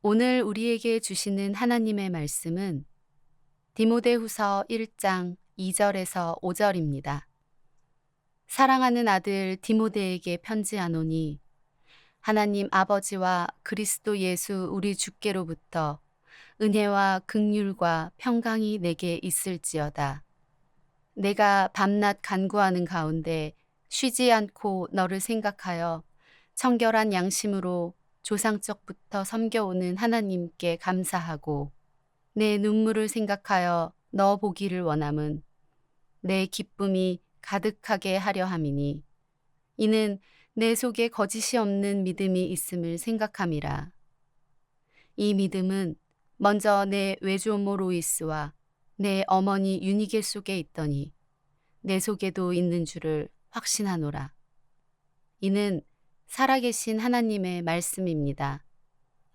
오늘 우리에게 주시는 하나님의 말씀은 디모데후서 1장 2절에서 5절입니다. 사랑하는 아들 디모데에게 편지하노니 하나님 아버지와 그리스도 예수 우리 주께로부터 은혜와 긍휼과 평강이 내게 있을지어다. 내가 밤낮 간구하는 가운데 쉬지 않고 너를 생각하여 청결한 양심으로 조상적부터 섬겨오는 하나님께 감사하고 내 눈물을 생각하여 너 보기를 원함은 내 기쁨이 가득하게 하려 함이니 이는 내 속에 거짓이 없는 믿음이 있음을 생각함이라. 이 믿음은 먼저 내 외조모 로이스와 내 어머니 유니게 속에 있더니 내 속에도 있는 줄을 확신하노라. 이는 살아계신 하나님의 말씀입니다.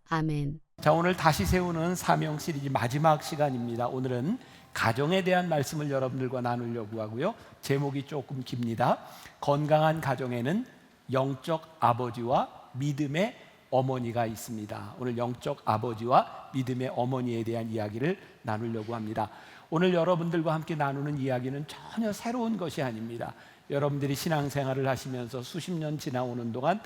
아멘. 자, 오늘 다시 세우는 사명 시리즈 마지막 시간입니다. 오늘은 가정에 대한 말씀을 여러분들과 나누려고 하고요. 제목이 조금 깁니다. 건강한 가정에는 영적 아버지와 믿음의 어머니가 있습니다. 오늘 영적 아버지와 믿음의 어머니에 대한 이야기를 나누려고 합니다. 오늘 여러분들과 함께 나누는 이야기는 전혀 새로운 것이 아닙니다. 여러분들이 신앙생활을 하시면서 수십 년 지나오는 동안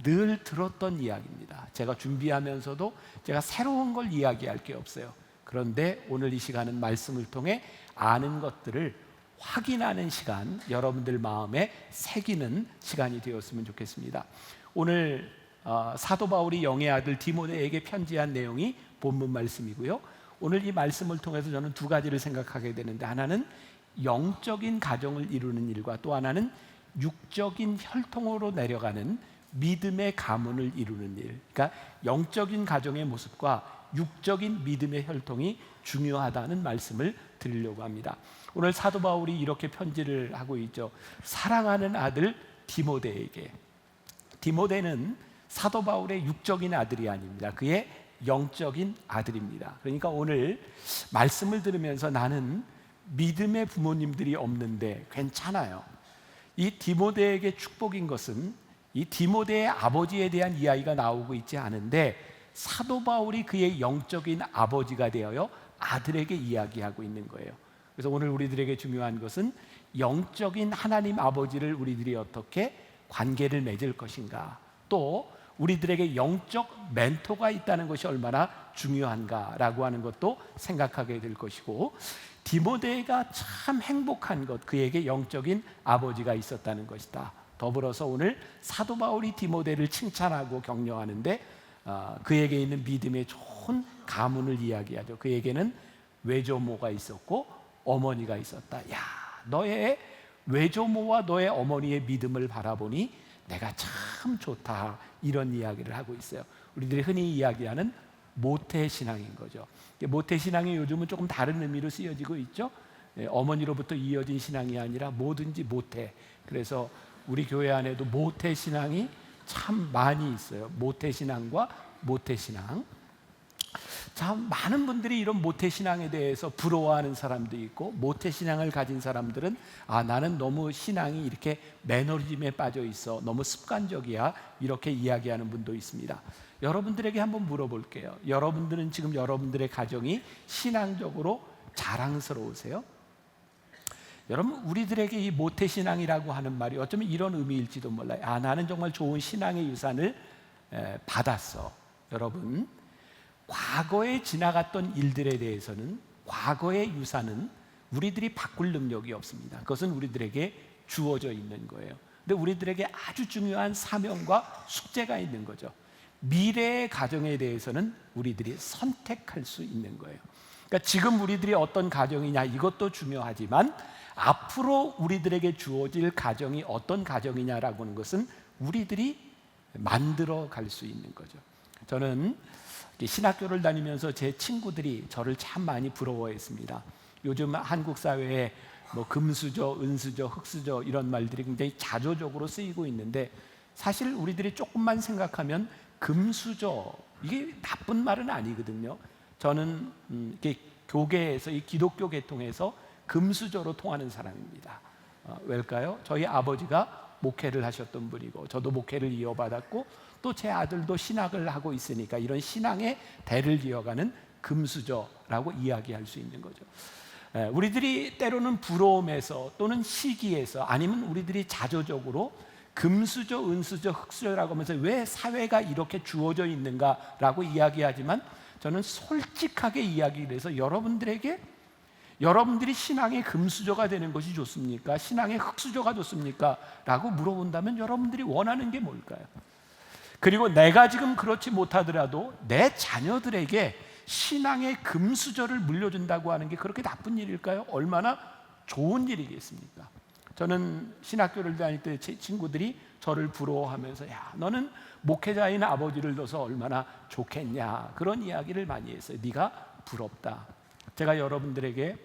늘 들었던 이야기입니다. 제가 준비하면서도 제가 새로운 걸 이야기할 게 없어요. 그런데 오늘 이 시간은 말씀을 통해 아는 것들을 확인하는 시간, 여러분들 마음에 새기는 시간이 되었으면 좋겠습니다. 오늘 사도 바울이 영의 아들 디모데에게 편지한 내용이 본문 말씀이고요. 오늘 이 말씀을 통해서 저는 두 가지를 생각하게 되는데, 하나는 영적인 가정을 이루는 일과 또 하나는 육적인 혈통으로 내려가는 믿음의 가문을 이루는 일. 그러니까 영적인 가정의 모습과 육적인 믿음의 혈통이 중요하다는 말씀을 드리려고 합니다. 오늘 사도 바울이 이렇게 편지를 하고 있죠. 사랑하는 아들 디모데에게. 디모데는 사도 바울의 육적인 아들이 아닙니다. 그의 영적인 아들입니다. 그러니까 오늘 말씀을 들으면서 나는 믿음의 부모님들이 없는데 괜찮아요. 이 디모데에게 축복인 것은 이 디모데의 아버지에 대한 이야기가 나오고 있지 않은데, 사도 바울이 그의 영적인 아버지가 되어요 아들에게 이야기하고 있는 거예요. 그래서 오늘 우리들에게 중요한 것은 영적인 하나님 아버지를 우리들이 어떻게 관계를 맺을 것인가, 또 우리들에게 영적 멘토가 있다는 것이 얼마나 중요한가라고 하는 것도 생각하게 될 것이고, 디모데가 참 행복한 것, 그에게 영적인 아버지가 있었다는 것이다. 더불어서 오늘 사도 바울이 디모데를 칭찬하고 격려하는데 그에게 있는 믿음의 좋은 가문을 이야기하죠. 그에게는 외조모가 있었고 어머니가 있었다. 야, 너의 외조모와 너의 어머니의 믿음을 바라보니 내가 참 좋다, 이런 이야기를 하고 있어요. 우리들이 흔히 이야기하는 모태신앙인 거죠. 모태신앙이 요즘은 조금 다른 의미로 쓰여지고 있죠. 어머니로부터 이어진 신앙이 아니라 뭐든지 모태. 그래서 우리 교회 안에도 모태신앙이 참 많이 있어요. 모태신앙과 모태신앙. 참 많은 분들이 이런 모태신앙에 대해서 부러워하는 사람도 있고, 모태신앙을 가진 사람들은 나는 너무 신앙이 이렇게 매너리즘에 빠져 있어, 너무 습관적이야, 이렇게 이야기하는 분도 있습니다. 여러분들에게 한번 물어볼게요. 여러분들은 지금 여러분들의 가정이 신앙적으로 자랑스러우세요? 여러분, 우리들에게 이 모태신앙이라고 하는 말이 어쩌면 이런 의미일지도 몰라요. 나는 정말 좋은 신앙의 유산을 받았어. 여러분, 과거에 지나갔던 일들에 대해서는, 과거의 유산은 우리들이 바꿀 능력이 없습니다. 그것은 우리들에게 주어져 있는 거예요. 근데 우리들에게 아주 중요한 사명과 숙제가 있는 거죠. 미래의 가정에 대해서는 우리들이 선택할 수 있는 거예요. 그러니까 지금 우리들이 어떤 가정이냐, 이것도 중요하지만 앞으로 우리들에게 주어질 가정이 어떤 가정이냐라고 하는 것은 우리들이 만들어 갈 수 있는 거죠. 저는 신학교를 다니면서 제 친구들이 저를 참 많이 부러워했습니다. 요즘 한국 사회에 뭐 금수저, 은수저, 흙수저 이런 말들이 굉장히 자조적으로 쓰이고 있는데, 사실 우리들이 조금만 생각하면 금수저, 이게 나쁜 말은 아니거든요. 저는 이렇게 교계에서, 이 기독교 계통에서 금수저로 통하는 사람입니다. 왜일까요? 저희 아버지가 목회를 하셨던 분이고, 저도 목회를 이어받았고, 또 제 아들도 신학을 하고 있으니까 이런 신앙의 대를 이어가는 금수저라고 이야기할 수 있는 거죠. 우리들이 때로는 부러움에서 또는 시기에서 아니면 우리들이 자조적으로 금수저, 은수저, 흙수저라고 하면서 왜 사회가 이렇게 주어져 있는가라고 이야기하지만 저는 솔직하게 이야기를 해서 여러분들이 신앙의 금수저가 되는 것이 좋습니까? 신앙의 흙수저가 좋습니까? 라고 물어본다면 여러분들이 원하는 게 뭘까요? 그리고 내가 지금 그렇지 못하더라도 내 자녀들에게 신앙의 금수저를 물려준다고 하는 게 그렇게 나쁜 일일까요? 얼마나 좋은 일이겠습니까? 저는 신학교를 다닐 때 제 친구들이 저를 부러워하면서 야, 너는 목회자인 아버지를 둬서 얼마나 좋겠냐, 그런 이야기를 많이 했어요. 네가 부럽다. 제가 여러분들에게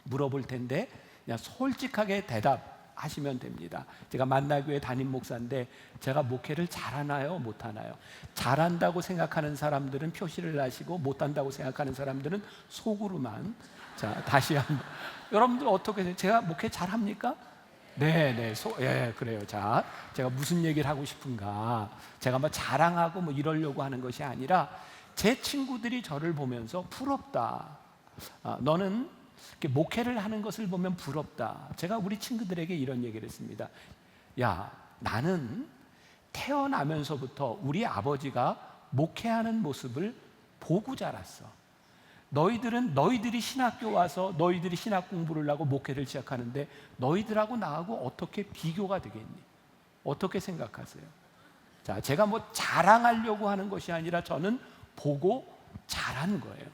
물어볼 텐데 그냥 솔직하게 대답하시면 됩니다. 제가 만나교회 담임 목사인데 제가 목회를 잘하나요? 못하나요? 잘한다고 생각하는 사람들은 표시를 하시고 못한다고 생각하는 사람들은 속으로만. 자, 다시 한번. 여러분들 어떻게 해요? 제가 목회 잘합니까? 네, 그래요. 자, 제가 무슨 얘기를 하고 싶은가? 제가 뭐 자랑하고 뭐 이러려고 하는 것이 아니라 제 친구들이 저를 보면서 부럽다. 너는 이렇게 목회를 하는 것을 보면 부럽다. 제가 우리 친구들에게 이런 얘기를 했습니다. 야, 나는 태어나면서부터 우리 아버지가 목회하는 모습을 보고 자랐어. 너희들이 신학교 와서 너희들이 신학 공부를 하고 목회를 시작하는데 너희들하고 나하고 어떻게 비교가 되겠니? 어떻게 생각하세요? 자, 제가 뭐 자랑하려고 하는 것이 아니라 저는 보고 자란 거예요.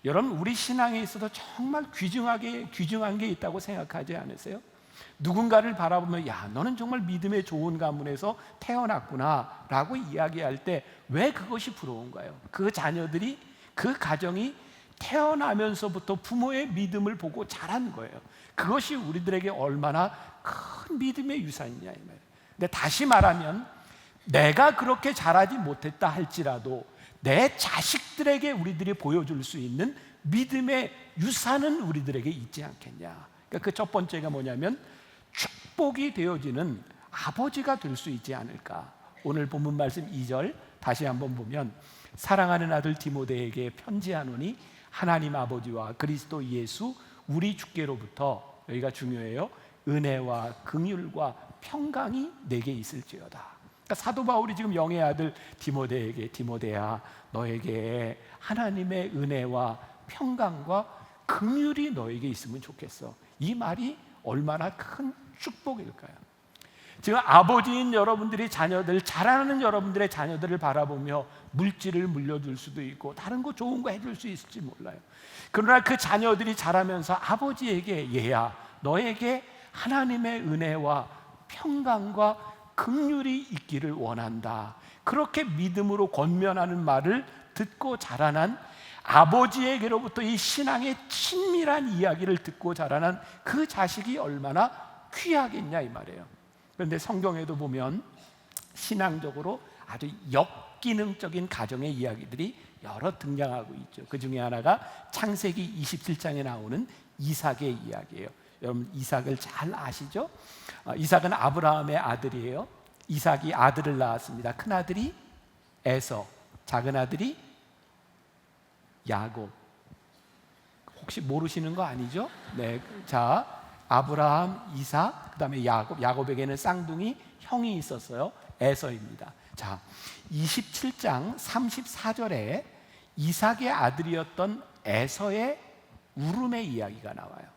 여러분, 우리 신앙에 있어서 정말 귀중한 게 있다고 생각하지 않으세요? 누군가를 바라보면 야, 너는 정말 믿음의 좋은 가문에서 태어났구나 라고 이야기할 때 왜 그것이 부러운가요? 그 자녀들이, 그 가정이 태어나면서부터 부모의 믿음을 보고 자란 거예요. 그것이 우리들에게 얼마나 큰 믿음의 유산이냐 이 말이에요. 근데 다시 말하면 내가 그렇게 자라지 못했다 할지라도 내 자식들에게 우리들이 보여줄 수 있는 믿음의 유산은 우리들에게 있지 않겠냐. 그러니까 그 첫 번째가 뭐냐면 축복이 되어지는 아버지가 될 수 있지 않을까. 오늘 본문 말씀 2절 다시 한번 보면 사랑하는 아들 디모데에게 편지하노니 하나님 아버지와 그리스도 예수 우리 주께로부터, 여기가 중요해요, 은혜와 긍휼과 평강이 내게 있을지어다. 그러니까 사도 바울이 지금 영의 아들 디모데에게 디모데야, 너에게 하나님의 은혜와 평강과 긍휼이 너에게 있으면 좋겠어. 이 말이 얼마나 큰 축복일까요? 지금 아버지인 여러분들이 자라는 여러분들의 자녀들을 바라보며 물질을 물려줄 수도 있고 다른 거 좋은 거 해줄 수 있을지 몰라요. 그러나 그 자녀들이 자라면서 아버지에게 얘야, 너에게 하나님의 은혜와 평강과 긍휼이 있기를 원한다. 그렇게 믿음으로 권면하는 말을 듣고 자라난 아버지에게로부터 이 신앙의 친밀한 이야기를 듣고 자라난 그 자식이 얼마나 귀하겠냐 이 말이에요. 그런데 성경에도 보면 신앙적으로 아주 역기능적인 가정의 이야기들이 여러 등장하고 있죠. 그 중에 하나가 창세기 27장에 나오는 이삭의 이야기예요. 여러분 이삭을 잘 아시죠? 이삭은 아브라함의 아들이에요. 이삭이 아들을 낳았습니다. 큰 아들이 에서, 작은 아들이 야곱. 혹시 모르시는 거 아니죠? 네, 자 아브라함, 이삭, 그 다음에 야곱. 야곱에게는 쌍둥이 형이 있었어요. 에서입니다. 자, 27장 34절에 이삭의 아들이었던 에서의 울음의 이야기가 나와요.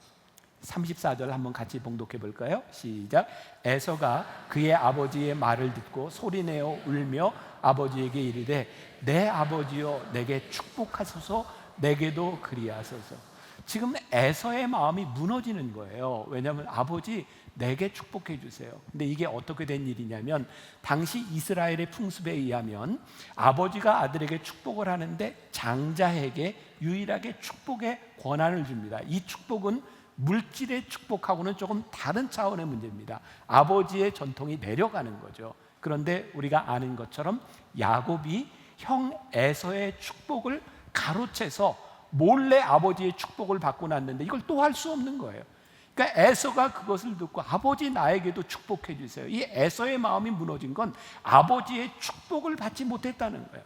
34절 한번 같이 봉독해 볼까요? 시작. 에서가 그의 아버지의 말을 듣고 소리내어 울며 아버지에게 이르되 내 아버지여 내게 축복하소서, 내게도 그리하소서. 지금 에서의 마음이 무너지는 거예요. 왜냐하면 아버지 내게 축복해 주세요. 근데 이게 어떻게 된 일이냐면 당시 이스라엘의 풍습에 의하면 아버지가 아들에게 축복을 하는데 장자에게 유일하게 축복의 권한을 줍니다. 이 축복은 물질의 축복하고는 조금 다른 차원의 문제입니다. 아버지의 전통이 내려가는 거죠. 그런데 우리가 아는 것처럼 야곱이 형 에서의 축복을 가로채서 몰래 아버지의 축복을 받고 났는데 이걸 또 할 수 없는 거예요. 그러니까 그러니까 에서가 그것을 듣고 아버지 나에게도 축복해 주세요. 이 에서의 마음이 무너진 건 아버지의 축복을 받지 못했다는 거예요.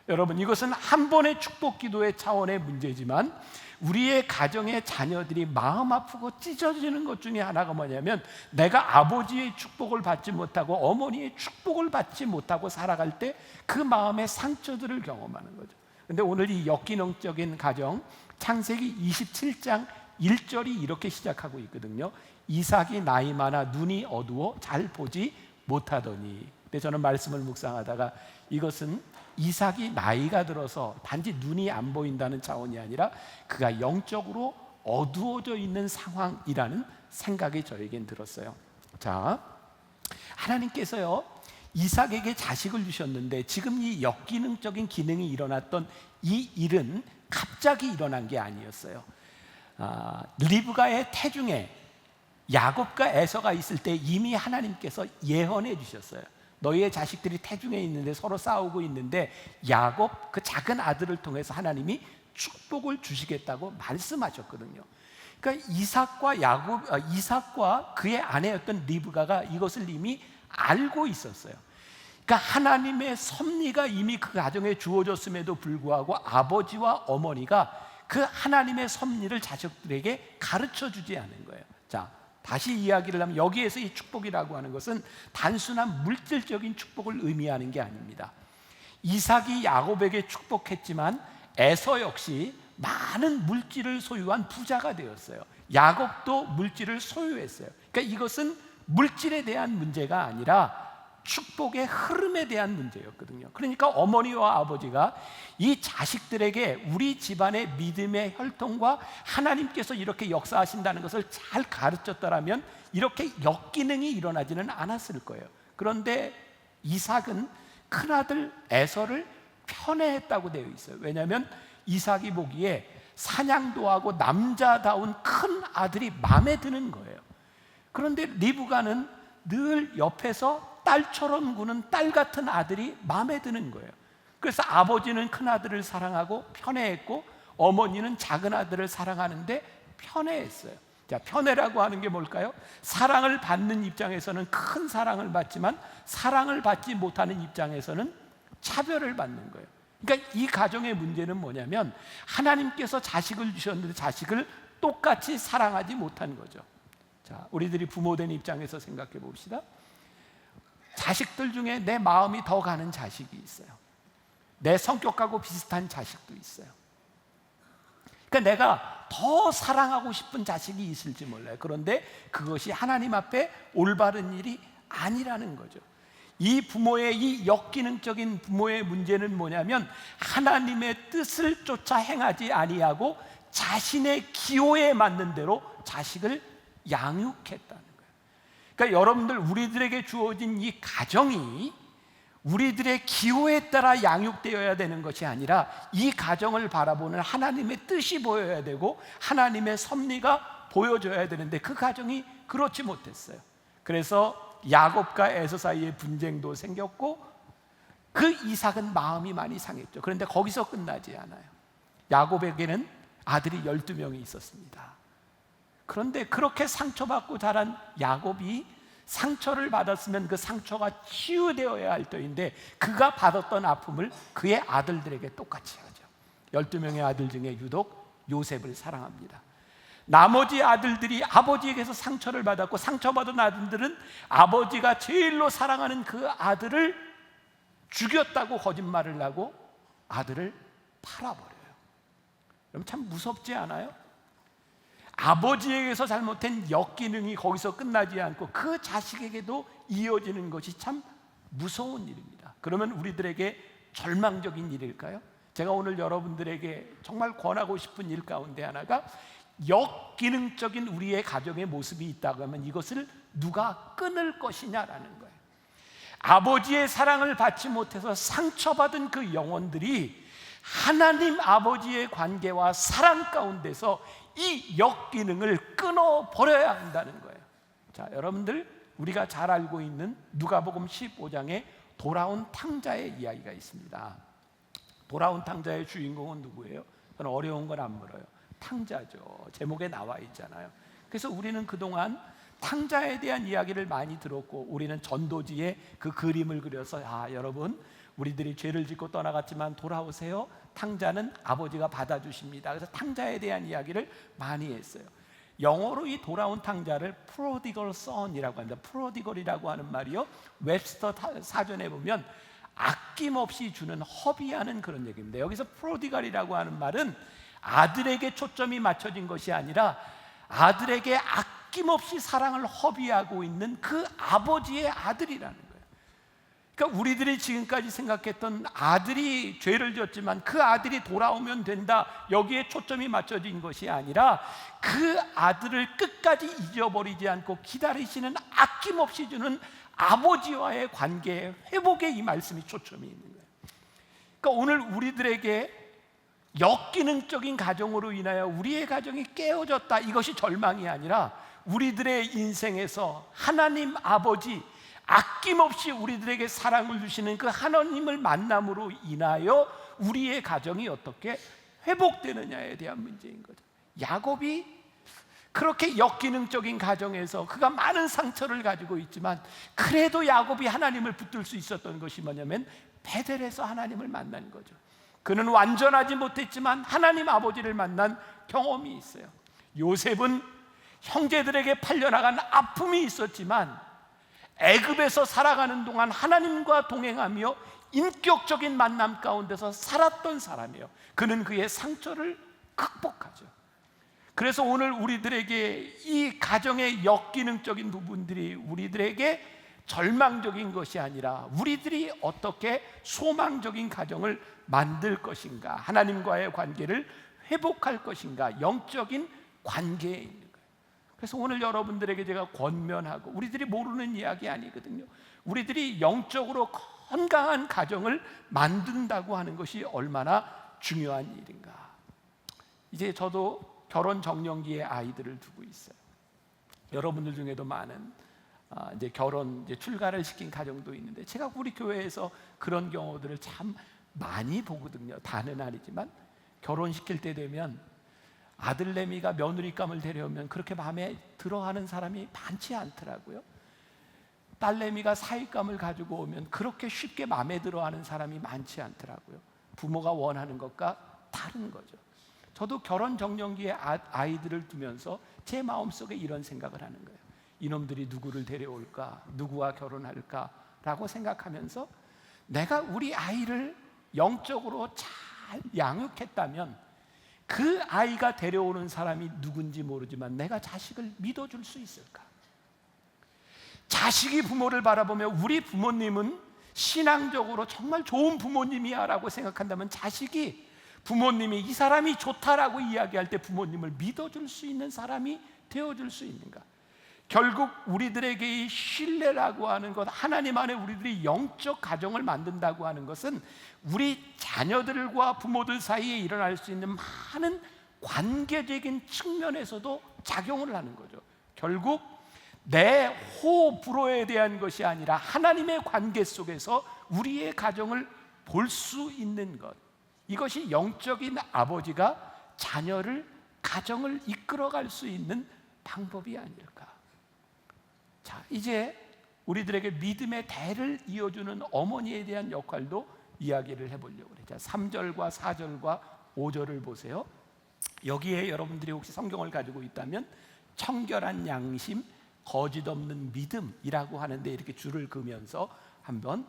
여러분, 이것은 한 번의 축복 기도의 차원의 문제지만 우리의 가정의 자녀들이 마음 아프고 찢어지는 것 중에 하나가 뭐냐면 내가 아버지의 축복을 받지 못하고 어머니의 축복을 받지 못하고 살아갈 때 그 마음의 상처들을 경험하는 거죠. 근데 오늘 이 역기능적인 가정, 창세기 27장 1절이 이렇게 시작하고 있거든요. 이삭이 나이 많아 눈이 어두워 잘 보지 못하더니. 근데 저는 말씀을 묵상하다가 이것은 이삭이 나이가 들어서 단지 눈이 안 보인다는 차원이 아니라 그가 영적으로 어두워져 있는 상황이라는 생각이 저에겐 들었어요. 자, 하나님께서요 이삭에게 자식을 주셨는데 지금 이 역기능적인 기능이 일어났던 이 일은 갑자기 일어난 게 아니었어요. 리브가의 태중에 야곱과 에서가 있을 때 이미 하나님께서 예언해 주셨어요. 너희의 자식들이 태중에 있는데 서로 싸우고 있는데 야곱 그 작은 아들을 통해서 하나님이 축복을 주시겠다고 말씀하셨거든요. 그러니까 이삭과 그의 아내였던 리브가가 이것을 이미 알고 있었어요. 그러니까 하나님의 섭리가 이미 그 가정에 주어졌음에도 불구하고 아버지와 어머니가 그 하나님의 섭리를 자식들에게 가르쳐 주지 않은 거예요. 자, 다시 이야기를 하면 여기에서 이 축복이라고 하는 것은 단순한 물질적인 축복을 의미하는 게 아닙니다. 이삭이 야곱에게 축복했지만 에서 역시 많은 물질을 소유한 부자가 되었어요. 야곱도 물질을 소유했어요. 그러니까 이것은 물질에 대한 문제가 아니라 축복의 흐름에 대한 문제였거든요. 그러니까 어머니와 아버지가 이 자식들에게 우리 집안의 믿음의 혈통과 하나님께서 이렇게 역사하신다는 것을 잘 가르쳤더라면 이렇게 역기능이 일어나지는 않았을 거예요. 그런데 이삭은 큰아들 에서를 편애했다고 되어 있어요. 왜냐하면 이삭이 보기에 사냥도 하고 남자다운 큰 아들이 마음에 드는 거예요. 그런데 리브가는 늘 옆에서 딸처럼 구는 딸 같은 아들이 마음에 드는 거예요. 그래서 아버지는 큰 아들을 사랑하고 편애했고 어머니는 작은 아들을 사랑하는데 편애했어요. 자, 편애라고 하는 게 뭘까요? 사랑을 받는 입장에서는 큰 사랑을 받지만 사랑을 받지 못하는 입장에서는 차별을 받는 거예요. 그러니까 이 가정의 문제는 뭐냐면 하나님께서 자식을 주셨는데 자식을 똑같이 사랑하지 못한 거죠. 자, 우리들이 부모된 입장에서 생각해 봅시다. 자식들 중에 내 마음이 더 가는 자식이 있어요. 내 성격하고 비슷한 자식도 있어요. 그러니까 내가 더 사랑하고 싶은 자식이 있을지 몰라요. 그런데 그것이 하나님 앞에 올바른 일이 아니라는 거죠. 이 부모의 이 역기능적인 부모의 문제는 뭐냐면 하나님의 뜻을 쫓아 행하지 아니하고 자신의 기호에 맞는 대로 자식을 양육했다는 거예요. 그러니까 여러분들, 우리들에게 주어진 이 가정이 우리들의 기호에 따라 양육되어야 되는 것이 아니라 이 가정을 바라보는 하나님의 뜻이 보여야 되고 하나님의 섭리가 보여져야 되는데 그 가정이 그렇지 못했어요. 그래서 야곱과 에서 사이에 분쟁도 생겼고 그 이삭은 마음이 많이 상했죠. 그런데 거기서 끝나지 않아요. 야곱에게는 아들이 12명이 있었습니다. 그런데 그렇게 상처받고 자란 야곱이 상처를 받았으면 그 상처가 치유되어야 할 때인데 그가 받았던 아픔을 그의 아들들에게 똑같이 하죠. 12명의 아들 중에 유독 요셉을 사랑합니다. 나머지 아들들이 아버지에게서 상처를 받았고 상처받은 아들들은 아버지가 제일로 사랑하는 그 아들을 죽였다고 거짓말을 하고 아들을 팔아버려요. 여러분, 참 무섭지 않아요? 아버지에게서 잘못된 역기능이 거기서 끝나지 않고 그 자식에게도 이어지는 것이 참 무서운 일입니다. 그러면 우리들에게 절망적인 일일까요? 제가 오늘 여러분들에게 정말 권하고 싶은 일 가운데 하나가 역기능적인 우리의 가정의 모습이 있다고 하면 이것을 누가 끊을 것이냐라는 거예요. 아버지의 사랑을 받지 못해서 상처받은 그 영혼들이 하나님 아버지의 관계와 사랑 가운데서 이 역기능을 끊어버려야 한다는 거예요. 자, 여러분들, 우리가 잘 알고 있는 누가복음 15장에 돌아온 탕자의 이야기가 있습니다. 돌아온 탕자의 주인공은 누구예요? 저는 어려운 건 안 물어요. 탕자죠. 제목에 나와 있잖아요. 그래서 우리는 그동안 탕자에 대한 이야기를 많이 들었고, 우리는 전도지에 그 그림을 그려서 여러분, 우리들이 죄를 짓고 떠나갔지만 돌아오세요. 탕자는 아버지가 받아주십니다. 그래서 탕자에 대한 이야기를 많이 했어요. 영어로 이 돌아온 탕자를 prodigal son이라고 합니다. prodigal이라고 하는 말이요, 웹스터 사전에 보면 아낌없이 주는, 허비하는 그런 얘기입니다. 여기서 prodigal이라고 하는 말은 아들에게 초점이 맞춰진 것이 아니라 아들에게 아낌없이 사랑을 허비하고 있는 그 아버지의 아들이라는 거예요. 그러니까 우리들이 지금까지 생각했던 아들이 죄를 지었지만 그 아들이 돌아오면 된다, 여기에 초점이 맞춰진 것이 아니라 그 아들을 끝까지 잊어버리지 않고 기다리시는, 아낌없이 주는 아버지와의 관계의 회복에 이 말씀이 초점이 있는 거예요. 그러니까 오늘 우리들에게 역기능적인 가정으로 인하여 우리의 가정이 깨어졌다, 이것이 절망이 아니라 우리들의 인생에서 하나님 아버지, 아낌없이 우리들에게 사랑을 주시는 그 하나님을 만남으로 인하여 우리의 가정이 어떻게 회복되느냐에 대한 문제인 거죠. 야곱이 그렇게 역기능적인 가정에서 그가 많은 상처를 가지고 있지만 그래도 야곱이 하나님을 붙들 수 있었던 것이 뭐냐면 베델에서 하나님을 만난 거죠. 그는 완전하지 못했지만 하나님 아버지를 만난 경험이 있어요. 요셉은 형제들에게 팔려나간 아픔이 있었지만 애굽에서 살아가는 동안 하나님과 동행하며 인격적인 만남 가운데서 살았던 사람이에요. 그는 그의 상처를 극복하죠. 그래서 오늘 우리들에게 이 가정의 역기능적인 부분들이 우리들에게 절망적인 것이 아니라 우리들이 어떻게 소망적인 가정을 만들 것인가, 하나님과의 관계를 회복할 것인가, 영적인 관계에 있는 거예요. 그래서 오늘 여러분들에게 제가 권면하고, 우리들이 모르는 이야기 아니거든요. 우리들이 영적으로 건강한 가정을 만든다고 하는 것이 얼마나 중요한 일인가. 이제 저도 결혼 정년기에 아이들을 두고 있어요. 여러분들 중에도 많은 이제 결혼 출가를 시킨 가정도 있는데, 제가 우리 교회에서 그런 경우들을 참 많이 보거든요. 다는 아니지만 결혼시킬 때 되면 아들내미가 며느리감을 데려오면 그렇게 마음에 들어하는 사람이 많지 않더라고요. 딸내미가 사윗감을 가지고 오면 그렇게 쉽게 마음에 들어하는 사람이 많지 않더라고요. 부모가 원하는 것과 다른 거죠. 저도 결혼 정년기에 아이들을 두면서 제 마음속에 이런 생각을 하는 거예요. 이놈들이 누구를 데려올까, 누구와 결혼할까 라고 생각하면서 내가 우리 아이를 영적으로 잘 양육했다면 그 아이가 데려오는 사람이 누군지 모르지만 내가 자식을 믿어줄 수 있을까? 자식이 부모를 바라보며 우리 부모님은 신앙적으로 정말 좋은 부모님이야 라고 생각한다면 자식이 부모님이 이 사람이 좋다라고 이야기할 때 부모님을 믿어줄 수 있는 사람이 되어줄 수 있는가? 결국 우리들에게 이 신뢰라고 하는 것, 하나님 안에 우리들이 영적 가정을 만든다고 하는 것은 우리 자녀들과 부모들 사이에 일어날 수 있는 많은 관계적인 측면에서도 작용을 하는 거죠. 결국 내 호불호에 대한 것이 아니라 하나님의 관계 속에서 우리의 가정을 볼 수 있는 것, 이것이 영적인 아버지가 자녀를, 가정을 이끌어갈 수 있는 방법이 아닐까. 자, 이제 우리들에게 믿음의 대를 이어주는 어머니에 대한 역할도 이야기를 해보려고 그래요. 자, 3절과 4절과 5절을 보세요. 여기에 여러분들이 혹시 성경을 가지고 있다면 청결한 양심, 거짓 없는 믿음이라고 하는데 이렇게 줄을 그으면서 한번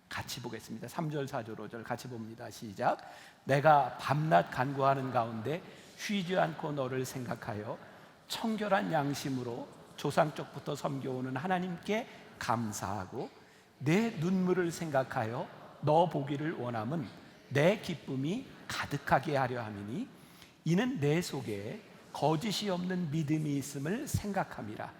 같이 보겠습니다. 3절, 4절, 5절 같이 봅니다. 시작. 내가 밤낮 간구하는 가운데 쉬지 않고 너를 생각하여 청결한 양심으로 조상 쪽부터 섬겨오는 하나님께 감사하고 내 눈물을 생각하여 너 보기를 원함은 내 기쁨이 가득하게 하려 함이니 이는 내 속에 거짓이 없는 믿음이 있음을 생각함이라.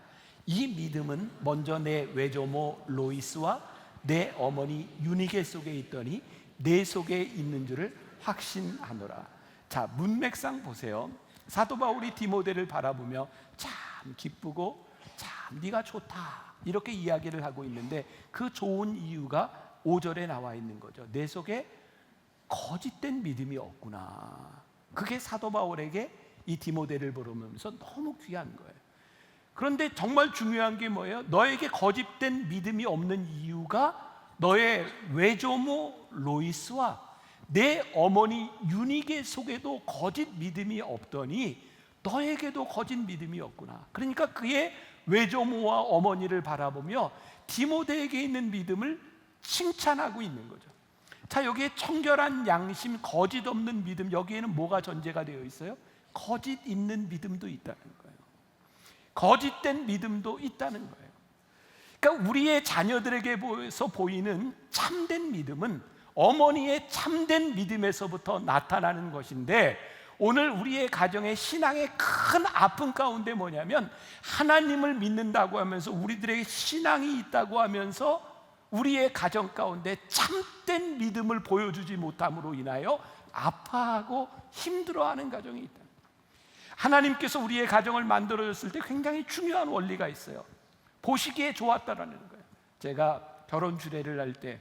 이 믿음은 먼저 내 외조모 로이스와 내 어머니 유니게 속에 있더니 내 속에 있는 줄을 확신하노라. 자, 문맥상 보세요. 사도 바울이 디모데를 바라보며 참 기쁘고 참 네가 좋다 이렇게 이야기를 하고 있는데 그 좋은 이유가 5절에 나와 있는 거죠. 내 속에 거짓된 믿음이 없구나. 그게 사도 바울에게 이 디모데를 보면서 너무 귀한 거예요. 그런데 정말 중요한 게 뭐예요? 너에게 거짓된 믿음이 없는 이유가 너의 외조모 로이스와 내 어머니 유니게 속에도 거짓 믿음이 없더니 너에게도 거짓 믿음이 없구나. 그러니까 그의 외조모와 어머니를 바라보며 디모데에게 있는 믿음을 칭찬하고 있는 거죠. 자, 여기에 청결한 양심, 거짓 없는 믿음, 여기에는 뭐가 전제가 되어 있어요? 거짓 있는 믿음도 있다는 거예요. 거짓된 믿음도 있다는 거예요. 그러니까 우리의 자녀들에게서 보이는 참된 믿음은 어머니의 참된 믿음에서부터 나타나는 것인데, 오늘 우리의 가정의 신앙의 큰 아픔 가운데 뭐냐면, 하나님을 믿는다고 하면서 우리들에게 신앙이 있다고 하면서 우리의 가정 가운데 참된 믿음을 보여주지 못함으로 인하여 아파하고 힘들어하는 가정이 있다. 하나님께서 우리의 가정을 만들어줬을 때 굉장히 중요한 원리가 있어요. 보시기에 좋았다라는 거예요. 제가 결혼 주례를 할 때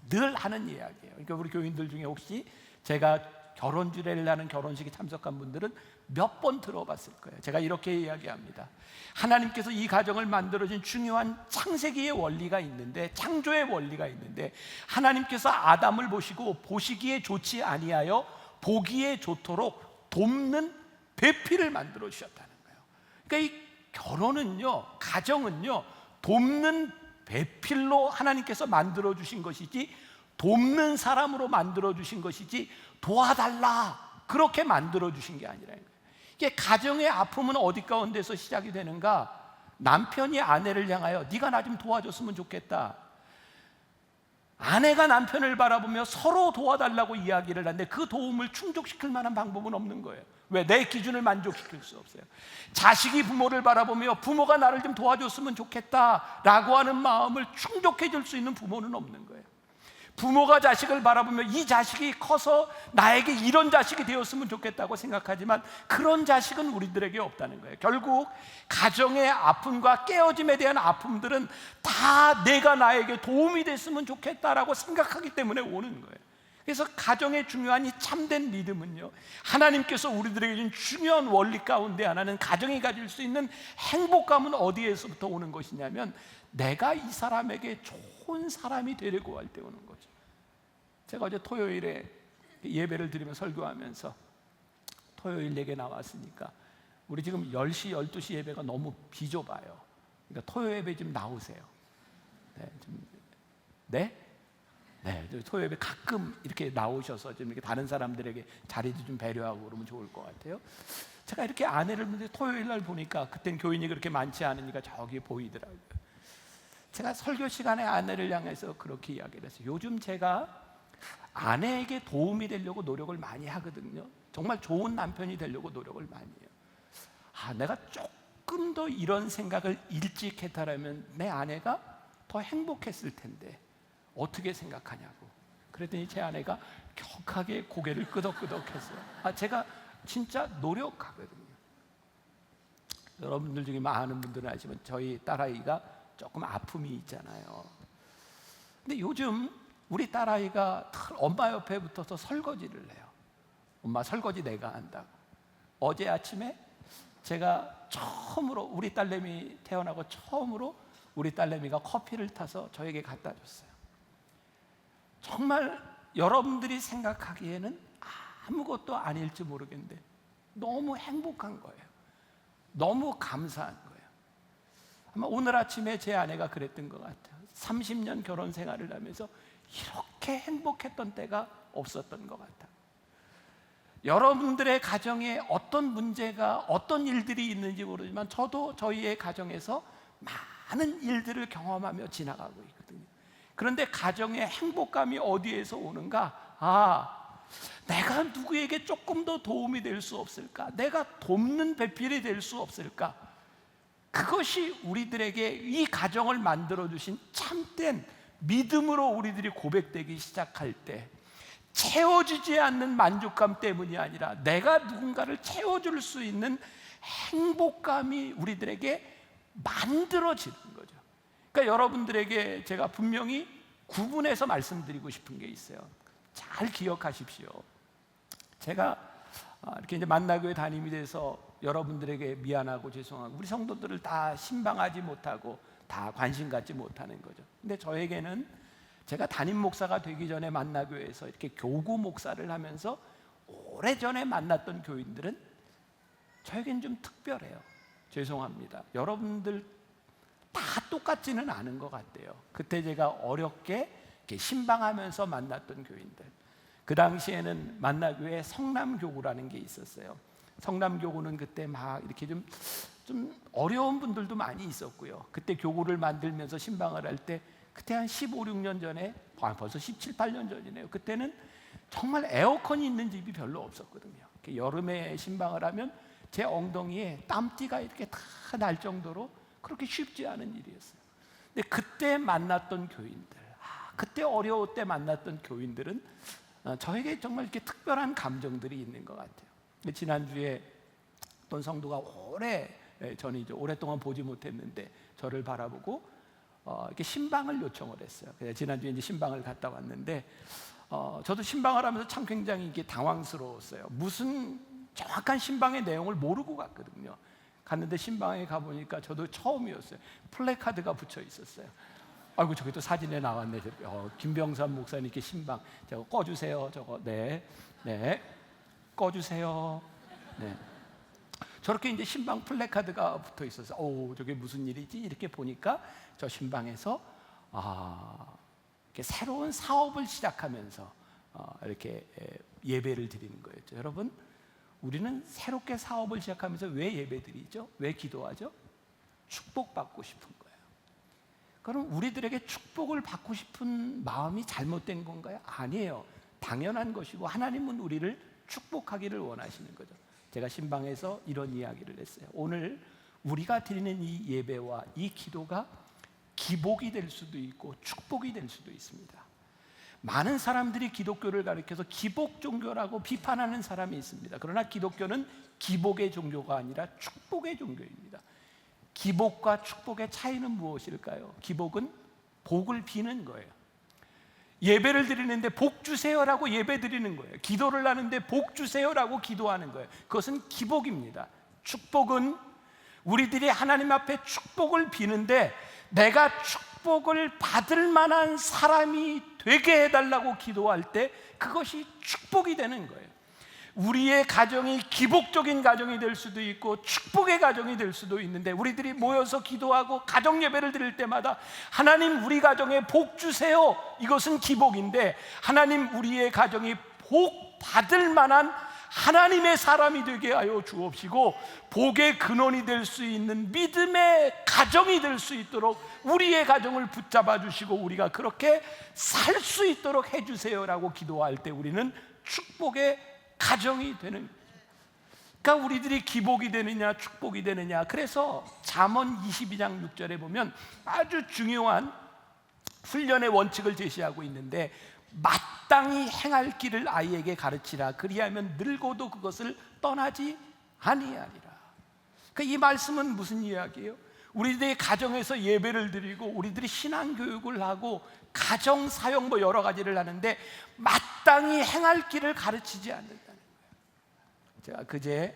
늘 하는 이야기예요. 그러니까 우리 교인들 중에 혹시 제가 결혼 주례를 하는 결혼식에 참석한 분들은 몇 번 들어봤을 거예요. 제가 이렇게 이야기합니다. 하나님께서 이 가정을 만들어진 중요한 창세기의 원리가 있는데, 창조의 원리가 있는데, 하나님께서 아담을 보시고 보시기에 좋지 아니하여 보기에 좋도록 돕는 배필을 만들어 주셨다는 거예요. 그러니까 이 결혼은요, 가정은요, 돕는 배필로 하나님께서 만들어 주신 것이지, 돕는 사람으로 만들어 주신 것이지, 도와달라 그렇게 만들어 주신 게 아니라는 거예요. 이게 가정의 아픔은 어디 가운데서 시작이 되는가? 남편이 아내를 향하여 네가 나 좀 도와줬으면 좋겠다. 아내가 남편을 바라보며 서로 도와달라고 이야기를 하는데 그 도움을 충족시킬 만한 방법은 없는 거예요. 왜? 내 기준을 만족시킬 수 없어요. 자식이 부모를 바라보며 부모가 나를 좀 도와줬으면 좋겠다라고 하는 마음을 충족해 줄 수 있는 부모는 없는 거예요. 부모가 자식을 바라보며 이 자식이 커서 나에게 이런 자식이 되었으면 좋겠다고 생각하지만 그런 자식은 우리들에게 없다는 거예요. 결국 가정의 아픔과 깨어짐에 대한 아픔들은 다 내가 나에게 도움이 됐으면 좋겠다라고 생각하기 때문에 오는 거예요. 그래서 가정의 중요한 이 참된 믿음은요, 하나님께서 우리들에게 준 중요한 원리 가운데 하나는, 가정이 가질 수 있는 행복감은 어디에서부터 오는 것이냐면, 내가 이 사람에게 좋은 사람이 되려고 할 때 오는 거죠. 제가 어제 토요일에 예배를 드리며 설교하면서 토요일 내게 나왔으니까 우리 지금 10시, 12시 예배가 너무 비좁아요. 그러니까 토요 예배 좀 나오세요. 네? 네, 토요 예배 가끔 이렇게 나오셔서 좀 이렇게 다른 사람들에게 자리도 좀 배려하고 그러면 좋을 것 같아요. 제가 이렇게 아내를 보는데 토요일 날 보니까 그땐 교인이 그렇게 많지 않으니까 저기 보이더라고요. 제가 설교 시간에 아내를 향해서 그렇게 이야기를 했어요. 요즘 제가 아내에게 도움이 되려고 노력을 많이 하거든요. 정말 좋은 남편이 되려고 노력을 많이 해요. 내가 조금 더 이런 생각을 일찍 했다라면 내 아내가 더 행복했을 텐데 어떻게 생각하냐고. 그랬더니 제 아내가 격하게 고개를 끄덕끄덕했어요. 제가 진짜 노력하거든요. 여러분들 중에 많은 분들은 아시지만 저희 딸아이가 조금 아픔이 있잖아요. 근데 요즘 우리 딸아이가 엄마 옆에 붙어서 설거지를 해요. 엄마 설거지 내가 한다고. 어제 아침에 제가 처음으로, 우리 딸내미 태어나고 처음으로 우리 딸내미가 커피를 타서 저에게 갖다 줬어요. 정말 여러분들이 생각하기에는 아무것도 아닐지 모르겠는데 너무 행복한 거예요. 너무 감사한 거예요. 아마 오늘 아침에 제 아내가 그랬던 것 같아요. 30년 결혼 생활을 하면서 이렇게 행복했던 때가 없었던 것 같아요. 여러분들의 가정에 어떤 문제가, 어떤 일들이 있는지 모르지만 저도 저희의 가정에서 많은 일들을 경험하며 지나가고 있거든요. 그런데 가정의 행복감이 어디에서 오는가? 내가 누구에게 조금 더 도움이 될 수 없을까? 내가 돕는 배필이 될 수 없을까? 그것이 우리들에게 이 가정을 만들어주신 참된 믿음으로 우리들이 고백되기 시작할 때, 채워지지 않는 만족감 때문이 아니라 내가 누군가를 채워줄 수 있는 행복감이 우리들에게 만들어지는 거죠. 그러니까 여러분들에게 제가 분명히 구분해서 말씀드리고 싶은 게 있어요. 잘 기억하십시오. 제가 이렇게 이제 만나교회 담임이 돼서 여러분들에게 미안하고 죄송하고 우리 성도들을 다 신방하지 못하고 다 관심 갖지 못하는 거죠. 근데 저에게는 제가 담임 목사가 되기 전에 만나교회에서 이렇게 교구 목사를 하면서 오래전에 만났던 교인들은 저에겐 좀 특별해요. 죄송합니다. 여러분들 다 똑같지는 않은 것 같아요. 그때 제가 어렵게 이렇게 신방하면서 만났던 교인들, 그 당시에는 만나교회 성남교구라는 게 있었어요. 성남교구는 그때 막 이렇게 좀 어려운 분들도 많이 있었고요. 그때 교구를 만들면서 신방을 할 때 그때 한 15, 16년 전에 벌써 17, 18년 전이네요. 그때는 정말 에어컨이 있는 집이 별로 없었거든요. 여름에 신방을 하면 제 엉덩이에 땀띠가 이렇게 다 날 정도로 그렇게 쉽지 않은 일이었어요. 근데 그때 만났던 교인들, 그때 어려울 때 만났던 교인들은 저에게 정말 이렇게 특별한 감정들이 있는 것 같아요. 지난주에 어떤 성도가 저는 이제 오랫동안 보지 못했는데 저를 바라보고 이렇게 신방을 요청을 했어요. 그래서 지난주에 이제 신방을 갔다 왔는데 저도 신방을 하면서 참 굉장히 이게 당황스러웠어요. 무슨 정확한 신방의 내용을 모르고 갔거든요. 갔는데 신방에 가보니까 저도 처음이었어요. 플래카드가 붙여 있었어요. 아이고 저기 또 사진에 나왔네. 김병삼 목사님께 신방 저거 꺼주세요. 저거 네 꺼주세요. 네. 저렇게 이제 신방 플래카드가 붙어 있어서 저게 무슨 일이지? 이렇게 보니까 저 신방에서 이렇게 새로운 사업을 시작하면서 이렇게 예배를 드리는 거였죠. 여러분, 우리는 새롭게 사업을 시작하면서 왜 예배드리죠? 왜 기도하죠? 축복받고 싶은 거예요. 그럼 우리들에게 축복을 받고 싶은 마음이 잘못된 건가요? 아니에요. 당연한 것이고 하나님은 우리를 축복하기를 원하시는 거죠. 제가 신방에서 이런 이야기를 했어요. 오늘 우리가 드리는 이 예배와 이 기도가 기복이 될 수도 있고 축복이 될 수도 있습니다. 많은 사람들이 기독교를 가리켜서 기복 종교라고 비판하는 사람이 있습니다. 그러나 기독교는 기복의 종교가 아니라 축복의 종교입니다. 기복과 축복의 차이는 무엇일까요? 기복은 복을 비는 거예요. 예배를 드리는데 복 주세요라고 예배 드리는 거예요. 기도를 하는데 복 주세요라고 기도하는 거예요. 그것은 기복입니다. 축복은 우리들이 하나님 앞에 축복을 비는데 내가 축복을 받을 만한 사람이 되게 해달라고 기도할 때 그것이 축복이 되는 거예요. 우리의 가정이 기복적인 가정이 될 수도 있고 축복의 가정이 될 수도 있는데 우리들이 모여서 기도하고 가정 예배를 드릴 때마다 하나님 우리 가정에 복 주세요, 이것은 기복인데 하나님 우리의 가정이 복 받을 만한 하나님의 사람이 되게 하여 주옵시고 복의 근원이 될 수 있는 믿음의 가정이 될 수 있도록 우리의 가정을 붙잡아 주시고 우리가 그렇게 살 수 있도록 해주세요라고 기도할 때 우리는 축복의 가정이 되는 거예요. 그러니까 우리들이 기복이 되느냐 축복이 되느냐, 그래서 잠언 22장 6절에 보면 아주 중요한 훈련의 원칙을 제시하고 있는데 마땅히 행할 길을 아이에게 가르치라 그리하면 늙어도 그것을 떠나지 아니하리라. 그러니까 이 말씀은 무슨 이야기예요? 우리들이 가정에서 예배를 드리고 우리들이 신앙교육을 하고 가정 사역 여러 가지를 하는데 마땅히 행할 길을 가르치지 않는다는 거예요. 제가 그제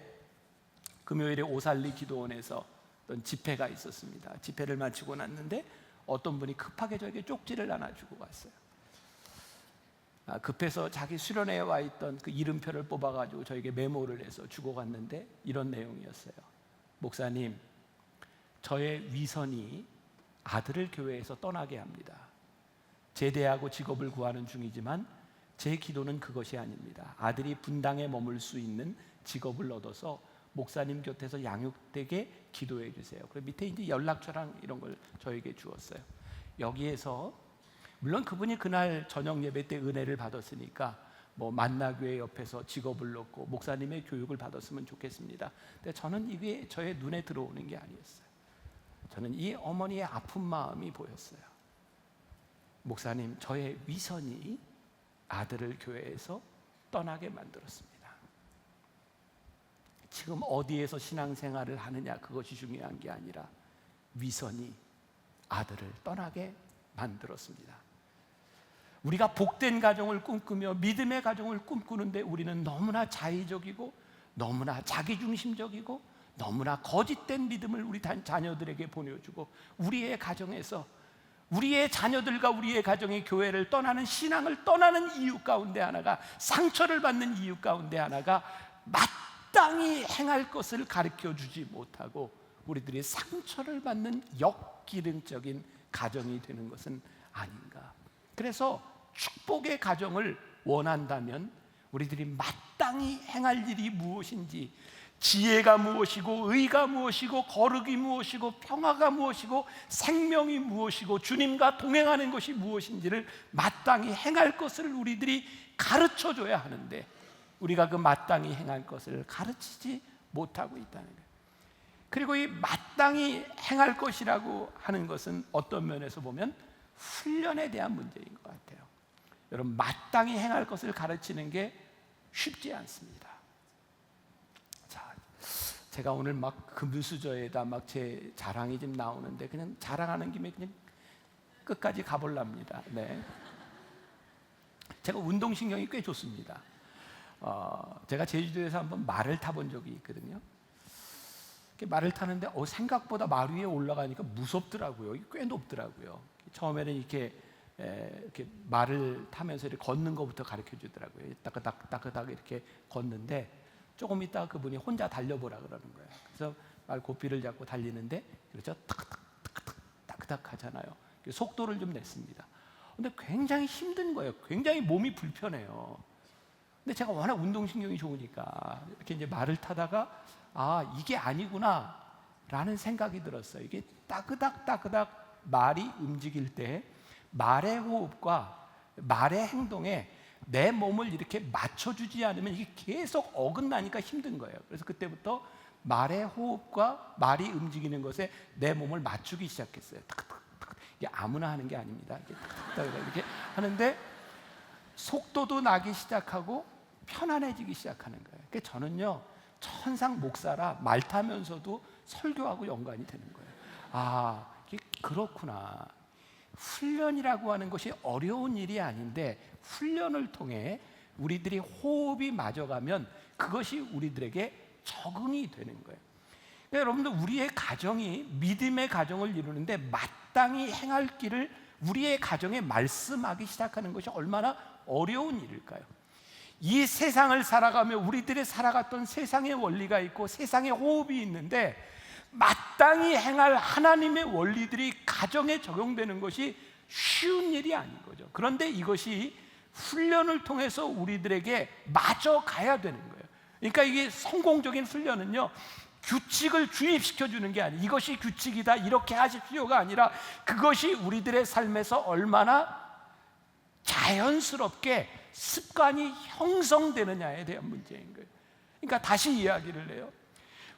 금요일에 오살리 기도원에서 어떤 집회가 있었습니다. 집회를 마치고 났는데 어떤 분이 급하게 저에게 쪽지를 하나 주고 갔어요. 급해서 자기 수련회에 와 있던 그 이름표를 뽑아가지고 저에게 메모를 해서 주고 갔는데 이런 내용이었어요. 목사님, 저의 위선이 아들을 교회에서 떠나게 합니다. 제대하고 직업을 구하는 중이지만 제 기도는 그것이 아닙니다. 아들이 분당에 머물 수 있는 직업을 얻어서 목사님 곁에서 양육되게 기도해 주세요. 그리고 밑에 이제 연락처랑 이런 걸 저에게 주었어요. 여기에서 물론 그분이 그날 저녁 예배 때 은혜를 받았으니까 만나교회 옆에서 직업을 얻고 목사님의 교육을 받았으면 좋겠습니다. 근데 저는 이게 저의 눈에 들어오는 게 아니었어요. 저는 이 어머니의 아픈 마음이 보였어요. 목사님, 저의 위선이 아들을 교회에서 떠나게 만들었습니다. 지금 어디에서 신앙생활을 하느냐 그것이 중요한 게 아니라 위선이 아들을 떠나게 만들었습니다. 우리가 복된 가정을 꿈꾸며 믿음의 가정을 꿈꾸는데 우리는 너무나 자의적이고 너무나 자기중심적이고 너무나 거짓된 믿음을 우리 자녀들에게 보내주고 우리의 가정에서 우리의 자녀들과 우리의 가정의 교회를 떠나는 신앙을 떠나는 이유 가운데 하나가 상처를 받는 이유 가운데 하나가 마땅히 행할 것을 가르쳐 주지 못하고 우리들이 상처를 받는 역기능적인 가정이 되는 것은 아닌가. 그래서 축복의 가정을 원한다면 우리들이 마땅히 행할 일이 무엇인지, 지혜가 무엇이고 의가 무엇이고 거룩이 무엇이고 평화가 무엇이고 생명이 무엇이고 주님과 동행하는 것이 무엇인지를 마땅히 행할 것을 우리들이 가르쳐 줘야 하는데 우리가 그 마땅히 행할 것을 가르치지 못하고 있다는 거예요. 그리고 이 마땅히 행할 것이라고 하는 것은 어떤 면에서 보면 훈련에 대한 문제인 것 같아요. 여러분, 마땅히 행할 것을 가르치는 게 쉽지 않습니다. 자, 제가 오늘 막 금수저에다 막 제 자랑이 좀 나오는데 그냥 자랑하는 김에 그냥 끝까지 가볼랍니다. 네. 제가 운동신경이 꽤 좋습니다. 제가 제주도에서 한번 말을 타본 적이 있거든요. 말을 타는데 생각보다 말 위에 올라가니까 무섭더라고요. 꽤 높더라고요. 처음에는 이렇게 말을 타면서 이렇게 걷는 것부터 가르쳐 주더라고요. 따그닥 이렇게 걷는데 조금 있다가 그분이 혼자 달려보라 그러는 거예요. 그래서 말 고삐를 잡고 달리는데 그렇죠? 따그닥 하잖아요. 속도를 좀 냈습니다. 근데 굉장히 힘든 거예요. 굉장히 몸이 불편해요. 근데 제가 워낙 운동신경이 좋으니까 이렇게 이제 말을 타다가 이게 아니구나 라는 생각이 들었어요. 이게 따그닥 말이 움직일 때 말의 호흡과 말의 행동에 내 몸을 이렇게 맞춰주지 않으면 이게 계속 어긋나니까 힘든 거예요. 그래서 그때부터 말의 호흡과 말이 움직이는 것에 내 몸을 맞추기 시작했어요. 이게 아무나 하는 게 아닙니다. 이렇게 하는데 속도도 나기 시작하고 편안해지기 시작하는 거예요. 그러니까 저는요, 천상 목사라 말 타면서도 설교하고 연관이 되는 거예요. 이게 그렇구나. 훈련이라고 하는 것이 어려운 일이 아닌데 훈련을 통해 우리들이 호흡이 맞아가면 그것이 우리들에게 적응이 되는 거예요. 그러니까 여러분들, 우리의 가정이 믿음의 가정을 이루는데 마땅히 행할 길을 우리의 가정에 말씀하기 시작하는 것이 얼마나 어려운 일일까요? 이 세상을 살아가며 우리들이 살아갔던 세상의 원리가 있고 세상의 호흡이 있는데 마땅히 행할 하나님의 원리들이 가정에 적용되는 것이 쉬운 일이 아닌 거죠. 그런데 이것이 훈련을 통해서 우리들에게 마저 가야 되는 거예요. 그러니까 이게 성공적인 훈련은요, 규칙을 주입시켜 주는 게 아니에요. 이것이 규칙이다, 이렇게 하십시오가 아니라 그것이 우리들의 삶에서 얼마나 자연스럽게 습관이 형성되느냐에 대한 문제인 거예요. 그러니까 다시 이야기를 해요.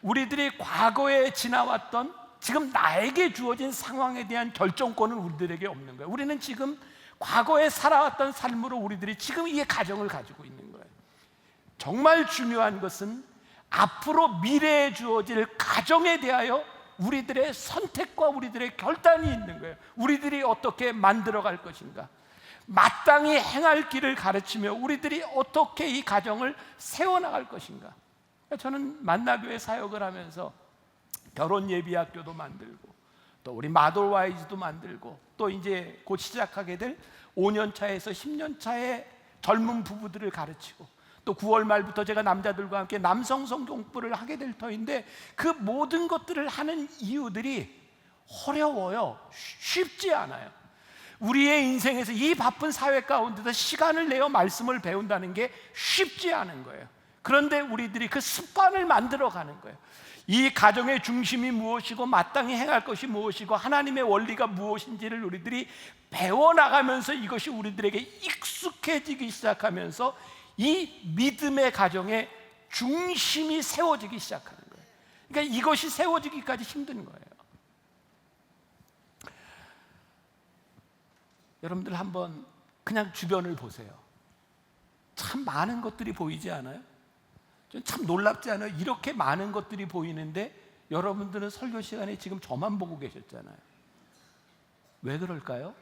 우리들이 과거에 지나왔던 지금 나에게 주어진 상황에 대한 결정권은 우리들에게 없는 거예요. 우리는 지금 과거에 살아왔던 삶으로 우리들이 지금 이 가정을 가지고 있는 거예요. 정말 중요한 것은 앞으로 미래에 주어질 가정에 대하여 우리들의 선택과 우리들의 결단이 있는 거예요. 우리들이 어떻게 만들어갈 것인가, 마땅히 행할 길을 가르치며 우리들이 어떻게 이 가정을 세워나갈 것인가. 저는 만나교회 사역을 하면서 결혼 예비학교도 만들고 또 우리 마돌와이즈도 만들고 또 이제 곧 시작하게 될 5년 차에서 10년 차의 젊은 부부들을 가르치고 또 9월 말부터 제가 남자들과 함께 남성 성경부를 하게 될 터인데 그 모든 것들을 하는 이유들이 어려워요. 쉽지 않아요. 우리의 인생에서 이 바쁜 사회 가운데서 시간을 내어 말씀을 배운다는 게 쉽지 않은 거예요. 그런데 우리들이 그 습관을 만들어 가는 거예요. 이 가정의 중심이 무엇이고 마땅히 행할 것이 무엇이고 하나님의 원리가 무엇인지를 우리들이 배워나가면서 이것이 우리들에게 익숙해지기 시작하면서 이 믿음의 가정의 중심이 세워지기 시작하는 거예요. 그러니까 이것이 세워지기까지 힘든 거예요. 여러분들 한번 그냥 주변을 보세요. 참 많은 것들이 보이지 않아요? 참 놀랍지 않아요? 이렇게 많은 것들이 보이는데 여러분들은 설교 시간에 지금 저만 보고 계셨잖아요. 왜 그럴까요?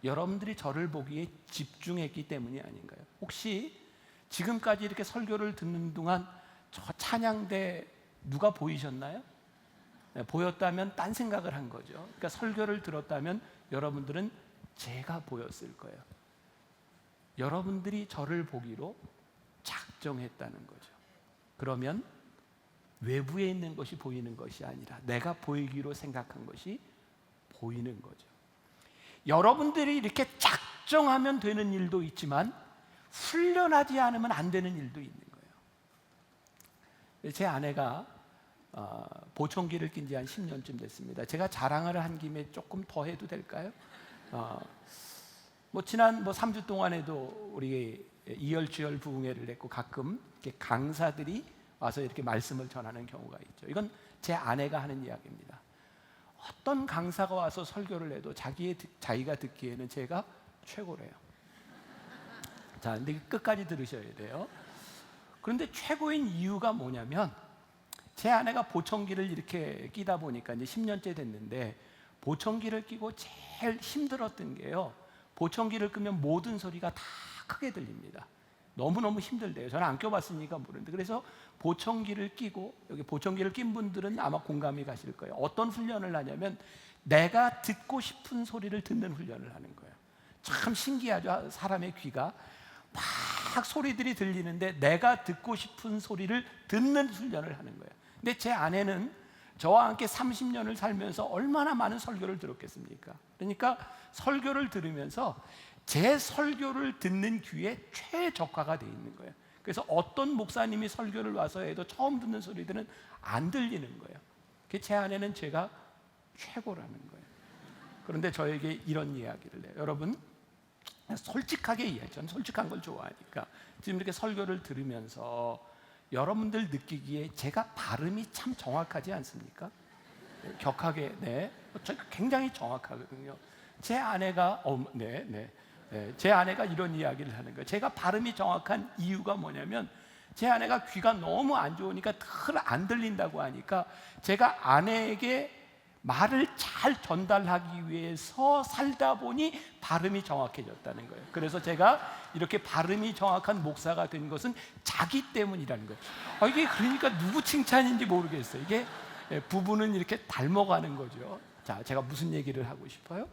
여러분들이 저를 보기에 집중했기 때문이 아닌가요? 혹시 지금까지 이렇게 설교를 듣는 동안 저 찬양대 누가 보이셨나요? 네, 보였다면 딴 생각을 한 거죠. 그러니까 설교를 들었다면 여러분들은 제가 보였을 거예요. 여러분들이 저를 보기로 작정했다는 거죠. 그러면 외부에 있는 것이 보이는 것이 아니라 내가 보이기로 생각한 것이 보이는 거죠. 여러분들이 이렇게 작정하면 되는 일도 있지만 훈련하지 않으면 안 되는 일도 있는 거예요. 제 아내가 보청기를 낀 지 한 10년쯤 됐습니다. 제가 자랑을 한 김에 조금 더 해도 될까요? 지난 3주 동안에도 우리 이열치열 부흥회를 했고 가끔 이렇게 강사들이 와서 이렇게 말씀을 전하는 경우가 있죠. 이건 제 아내가 하는 이야기입니다. 어떤 강사가 와서 설교를 해도 자기가 듣기에는 제가 최고래요. 자, 근데 끝까지 들으셔야 돼요. 그런데 최고인 이유가 뭐냐면 제 아내가 보청기를 이렇게 끼다 보니까 이제 10년째 됐는데 보청기를 끼고 제일 힘들었던 게요. 보청기를 끄면 모든 소리가 다 크게 들립니다. 너무너무 힘들대요. 저는 안 껴봤으니까 모르는데 그래서 보청기를 끼고 여기 보청기를 낀 분들은 아마 공감이 가실 거예요. 어떤 훈련을 하냐면 내가 듣고 싶은 소리를 듣는 훈련을 하는 거예요. 참 신기하죠. 사람의 귀가 막 소리들이 들리는데 내가 듣고 싶은 소리를 듣는 훈련을 하는 거예요. 근데 제 아내는 저와 함께 30년을 살면서 얼마나 많은 설교를 들었겠습니까? 그러니까 설교를 들으면서 제 설교를 듣는 귀에 최적화가 되어 있는 거예요. 그래서 어떤 목사님이 설교를 와서 해도 처음 듣는 소리들은 안 들리는 거예요. 제 아내는 제가 최고라는 거예요. 그런데 저에게 이런 이야기를 해요. 여러분, 솔직하게 이야기해요. 저는 솔직한 걸 좋아하니까. 지금 이렇게 설교를 들으면서 여러분들 느끼기에 제가 발음이 참 정확하지 않습니까? 격하게, 네, 제가 굉장히 정확하거든요. 제 아내가 제 아내가 이런 이야기를 하는 거예요. 제가 발음이 정확한 이유가 뭐냐면 제 아내가 귀가 너무 안 좋으니까 덜 안 들린다고 하니까 제가 아내에게 말을 잘 전달하기 위해서 살다 보니 발음이 정확해졌다는 거예요. 그래서 제가 이렇게 발음이 정확한 목사가 된 것은 자기 때문이라는 거예요. 이게 그러니까 누구 칭찬인지 모르겠어요. 이게 부부는 이렇게 닮아가는 거죠. 자, 제가 무슨 얘기를 하고 싶어요?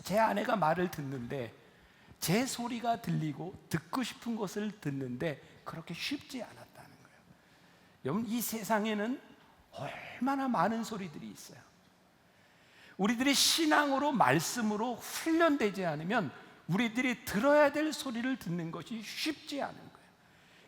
제 아내가 말을 듣는데 제 소리가 들리고 듣고 싶은 것을 듣는데 그렇게 쉽지 않았다는 거예요. 여러분, 이 세상에는 얼마나 많은 소리들이 있어요. 우리들이 신앙으로 말씀으로 훈련되지 않으면 우리들이 들어야 될 소리를 듣는 것이 쉽지 않은 거예요.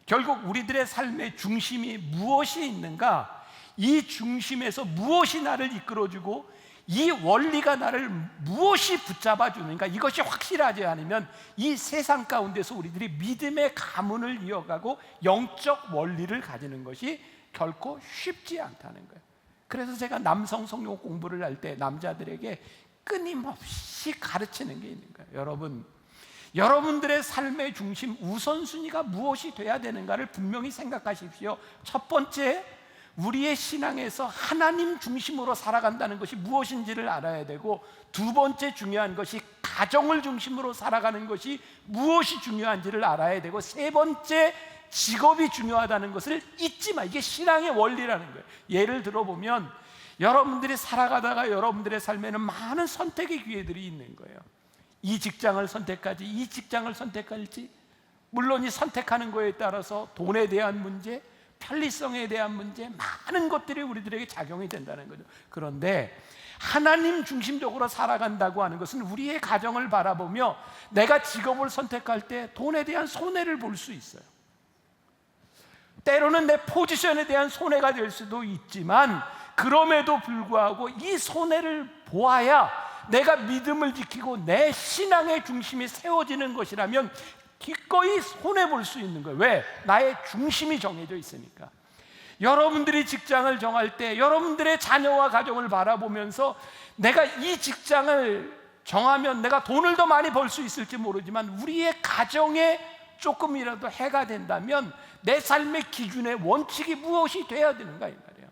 결국 우리들의 삶의 중심이 무엇이 있는가, 이 중심에서 무엇이 나를 이끌어주고 이 원리가 나를 무엇이 붙잡아 주는가, 이것이 확실하지 않으면 이 세상 가운데서 우리들이 믿음의 가문을 이어가고 영적 원리를 가지는 것이 결코 쉽지 않다는 거예요. 그래서 제가 남성 성경 공부를 할 때 남자들에게 끊임없이 가르치는 게 있는 거예요. 여러분들의 삶의 중심 우선순위가 무엇이 돼야 되는가를 분명히 생각하십시오. 첫 번째, 우리의 신앙에서 하나님 중심으로 살아간다는 것이 무엇인지를 알아야 되고, 두 번째 중요한 것이 가정을 중심으로 살아가는 것이 무엇이 중요한지를 알아야 되고, 세 번째 직업이 중요하다는 것을 잊지 마. 이게 신앙의 원리라는 거예요. 예를 들어보면 여러분들이 살아가다가 여러분들의 삶에는 많은 선택의 기회들이 있는 거예요. 이 직장을 선택할지 이 직장을 선택할지, 물론 이 선택하는 거에 따라서 돈에 대한 문제, 편리성에 대한 문제, 많은 것들이 우리들에게 작용이 된다는 거죠. 그런데 하나님 중심적으로 살아간다고 하는 것은 우리의 가정을 바라보며 내가 직업을 선택할 때 돈에 대한 손해를 볼 수 있어요. 때로는 내 포지션에 대한 손해가 될 수도 있지만, 그럼에도 불구하고 이 손해를 보아야 내가 믿음을 지키고 내 신앙의 중심이 세워지는 것이라면 기꺼이 손해볼 수 있는 거예요. 왜? 나의 중심이 정해져 있으니까. 여러분들이 직장을 정할 때 여러분들의 자녀와 가정을 바라보면서 내가 이 직장을 정하면 내가 돈을 더 많이 벌 수 있을지 모르지만 우리의 가정에 조금이라도 해가 된다면 내 삶의 기준의 원칙이 무엇이 돼야 되는가, 이 말이에요.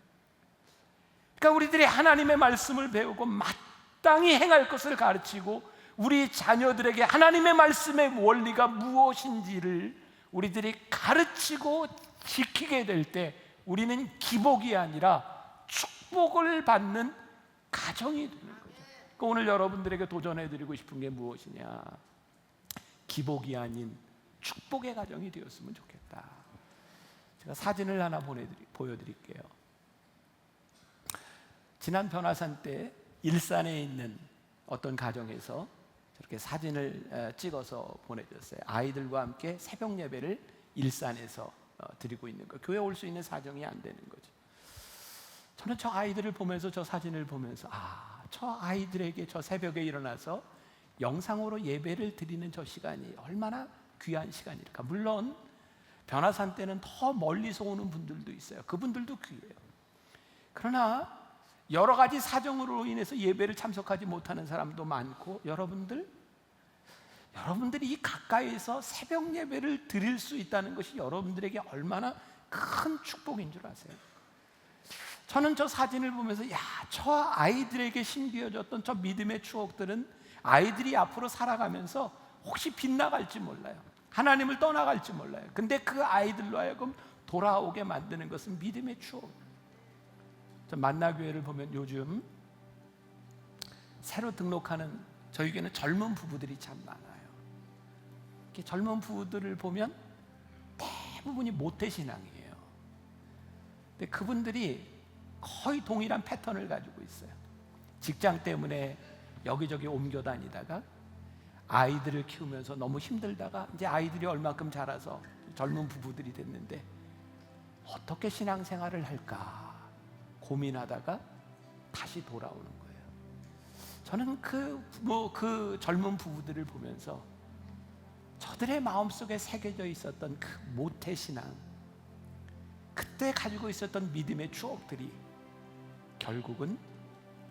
그러니까 우리들이 하나님의 말씀을 배우고 마땅히 행할 것을 가르치고 우리 자녀들에게 하나님의 말씀의 원리가 무엇인지를 우리들이 가르치고 지키게 될 때 우리는 기복이 아니라 축복을 받는 가정이 되는 거죠. 그러니까 오늘 여러분들에게 도전해드리고 싶은 게 무엇이냐? 기복이 아닌 축복의 가정이 되었으면 좋겠다. 제가 사진을 하나 보여드릴게요. 지난 변화산 때 일산에 있는 어떤 가정에서 저렇게 사진을 찍어서 보내줬어요. 아이들과 함께 새벽 예배를 일산에서 드리고 있는 거. 교회 올 수 있는 사정이 안 되는 거죠. 저는 저 아이들을 보면서, 저 사진을 보면서, 저 아이들에게 저 새벽에 일어나서 영상으로 예배를 드리는 저 시간이 얼마나 귀한 시간일까. 물론 변화산 때는 더 멀리서 오는 분들도 있어요. 그분들도 귀해요. 그러나 여러 가지 사정으로 인해서 예배를 참석하지 못하는 사람도 많고, 여러분들이 이 가까이에서 새벽 예배를 드릴 수 있다는 것이 여러분들에게 얼마나 큰 축복인 줄 아세요? 저는 저 사진을 보면서 저 아이들에게 심겨졌던 저 믿음의 추억들은 아이들이 앞으로 살아가면서 혹시 빗나갈지 몰라요. 하나님을 떠나갈지 몰라요. 근데 그 아이들로 하여금 돌아오게 만드는 것은 믿음의 추억. 저 만나교회를 보면 요즘 새로 등록하는 저희 교회는 젊은 부부들이 참 많아요. 이렇게 젊은 부부들을 보면 대부분이 모태신앙이에요. 근데 그분들이 거의 동일한 패턴을 가지고 있어요. 직장 때문에 여기저기 옮겨 다니다가 아이들을 키우면서 너무 힘들다가 이제 아이들이 얼마큼 자라서 젊은 부부들이 됐는데 어떻게 신앙생활을 할까 고민하다가 다시 돌아오는 거예요. 저는 그 젊은 부부들을 보면서 저들의 마음속에 새겨져 있었던 그 모태신앙, 그때 가지고 있었던 믿음의 추억들이 결국은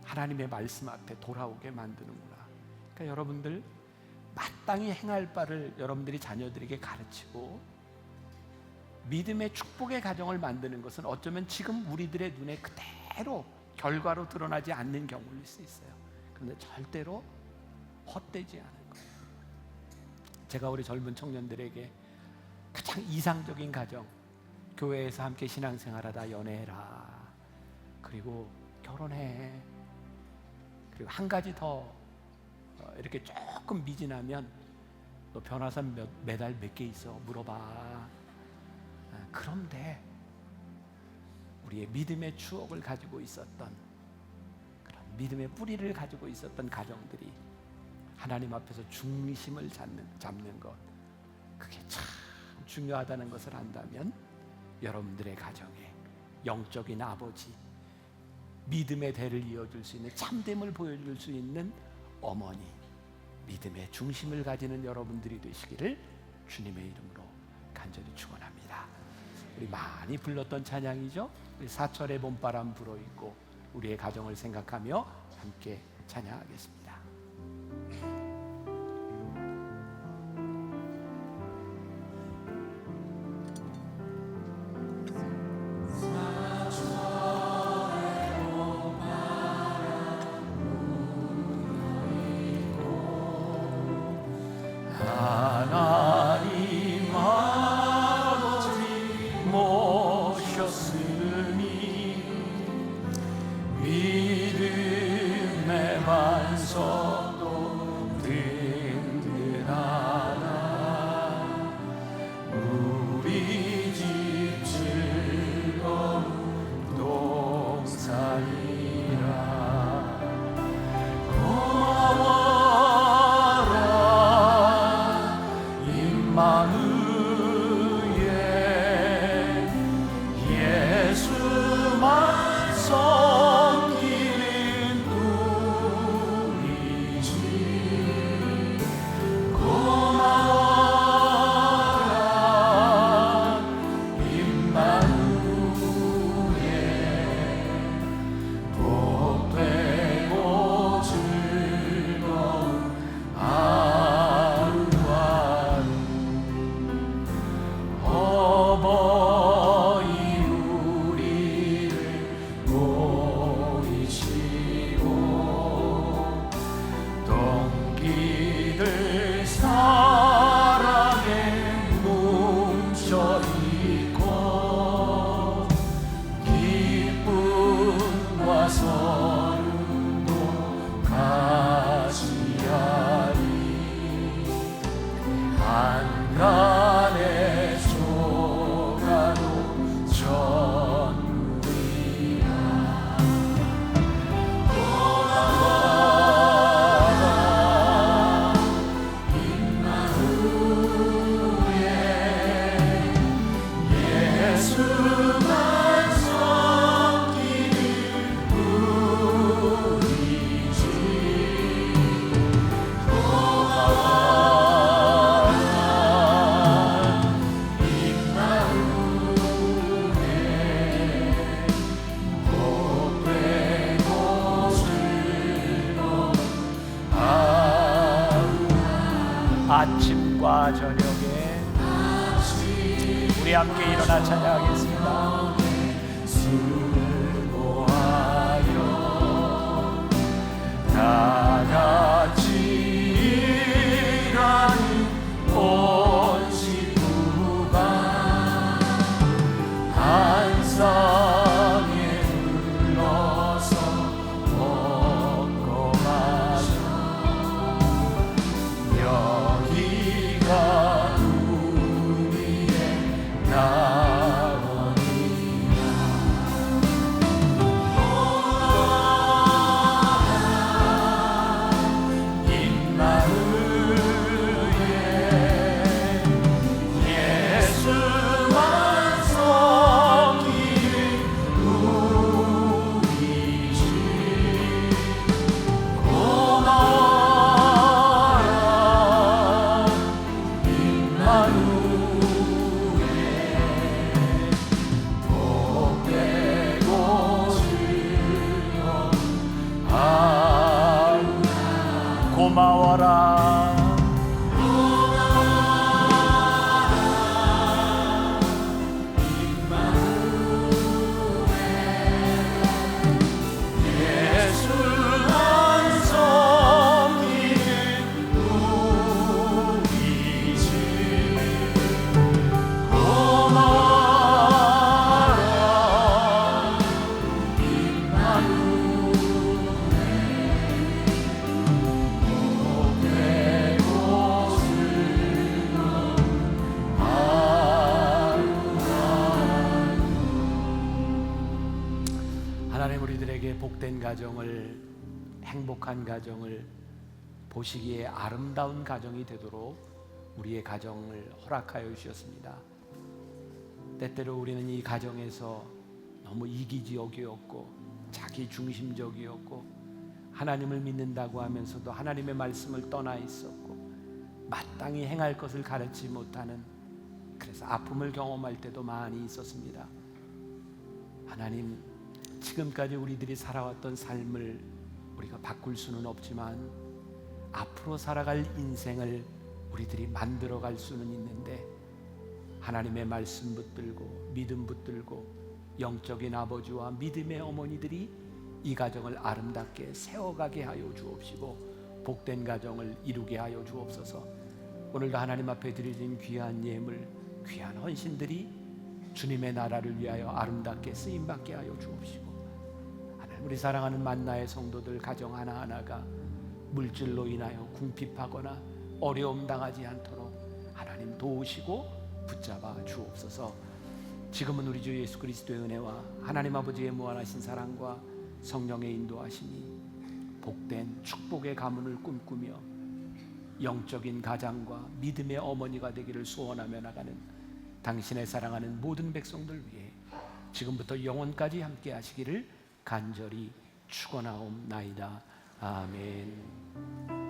하나님의 말씀 앞에 돌아오게 만드는구나. 그러니까 여러분들 마땅히 행할 바를 여러분들이 자녀들에게 가르치고 믿음의 축복의 가정을 만드는 것은 어쩌면 지금 우리들의 눈에 그대로 결과로 드러나지 않는 경우일 수 있어요. 그런데 절대로 헛되지 않은 거예요. 제가 우리 젊은 청년들에게 가장 이상적인 가정, 교회에서 함께 신앙생활하다 연애해라. 그리고 결혼해. 그리고 한 가지 더 이렇게 조금 미진하면 너 변화산 매달 몇 개 있어? 물어봐. 그럼 돼. 우리의 믿음의 추억을 가지고 있었던 그런 믿음의 뿌리를 가지고 있었던 가정들이 하나님 앞에서 중심을 잡는 것, 그게 참 중요하다는 것을 안다면 여러분들의 가정에 영적인 아버지, 믿음의 대를 이어줄 수 있는, 참됨을 보여줄 수 있는 어머니, 믿음의 중심을 가지는 여러분들이 되시기를 주님의 이름으로 간절히 축원합니다. 우리 많이 불렀던 찬양이죠. 우리 사철의 봄바람 불어있고 우리의 가정을 생각하며 함께 찬양하겠습니다. 하나님 아버지 모셨으니 믿음의 반석 아침과 저녁에 우리 함께 일어나 찬양하겠습니다. 수고하여 다 같이 일하는 온 식구가 한 상에 눌러서 먹고 마셔. 여기가 우리의 낙원이야. 임마누엘 예수만 섬기는 우리 주 고마워라. 임마누엘 복되고 즐거운 하루. 고마워라. 예수만 섬기는 우리 주 고마워라. 복되고 즐거운 하나님, 우리들에게 복된 가정을, 행복한 가정을 보시기에 아름다운 가정이 되도록 우리의 가정을 허락하여 주셨습니다. 때때로 우리는 이 가정에서 너무 이기적이었고 자기 중심적이었고 하나님을 믿는다고 하면서도 하나님의 말씀을 떠나 있었고 마땅히 행할 것을 가르치지 못하는, 그래서 아픔을 경험할 때도 많이 있었습니다. 하나님, 지금까지 우리들이 살아왔던 삶을 우리가 바꿀 수는 없지만 앞으로 살아갈 인생을 우리들이 만들어갈 수는 있는데, 하나님의 말씀 붙들고 믿음 붙들고 영적인 아버지와 믿음의 어머니들이 이 가정을 아름답게 세워가게 하여 주옵시고 복된 가정을 이루게 하여 주옵소서. 오늘도 하나님 앞에 드려진 귀한 예물, 귀한 헌신들이 주님의 나라를 위하여 아름답게 쓰임받게 하여 주옵시고, 하나님, 우리 사랑하는 만나의 성도들 가정 하나하나가 물질로 인하여 궁핍하거나 어려움 당하지 않도록 하나님 도우시고 붙잡아 주옵소서. 지금은 우리 주 예수 그리스도의 은혜와 하나님 아버지의 무한하신 사랑과 성령의 인도하심이 복된 축복의 가문을 꿈꾸며 영적인 가장과 믿음의 어머니가 되기를 소원하며 나가는 당신의 사랑하는 모든 백성들 위해 지금부터 영원까지 함께 하시기를 간절히 축원하옵나이다. 아멘.